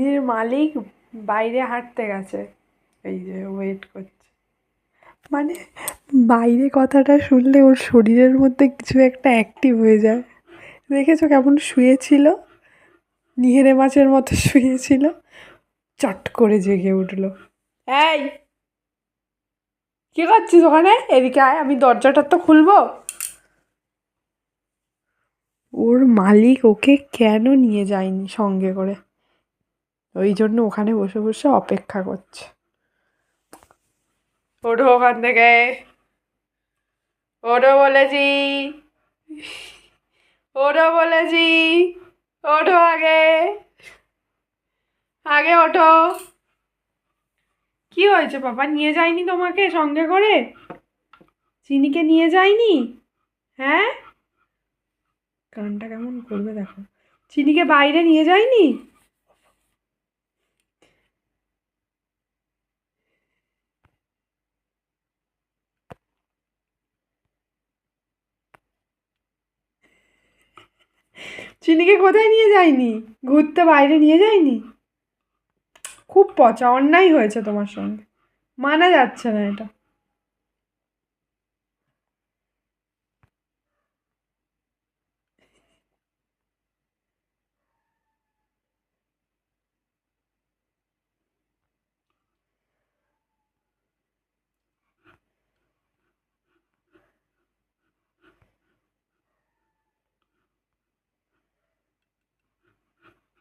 এর মালিক বাইরে হাঁটতে গেছে, এই যে ওয়েট করছে। মানে বাইরে কথাটা শুনলে ওর শরীরের মধ্যে কিছু একটা অ্যাক্টিভ হয়ে যায়। দেখেছো কেমন শুয়েছিল, নিহেরে মাছের মতো শুয়েছিল, চট করে জেগে উঠলো। এই কি করছিস ওখানে? এদিকে আয়, আমি দরজাটা তো খুলবো। ওর মালিক ওকে কেন নিয়ে যায়নি সঙ্গে করে, ওই জন্য ওখানে বসে বসে অপেক্ষা করছে। ওঠো ওখান থেকে, ওঠো বলেছি, ওঠো বলেছি, ওঠো আগে, আগে ওঠো। কি হয়েছে বাবা, নিয়ে যায়নি তোমাকে সঙ্গে করে? চিনিকে নিয়ে যায়নি? হ্যাঁ, কানটা কেমন করবে দেখো। চিনিকে বাইরে নিয়ে যায়নি? চিনিকে কোথায় নিয়ে যায়নি? ঘুরতে বাইরে নিয়ে যায়নি? খুব পচা অন্যায় হয়েছে তোমার সঙ্গে, মানা যাচ্ছে না এটা।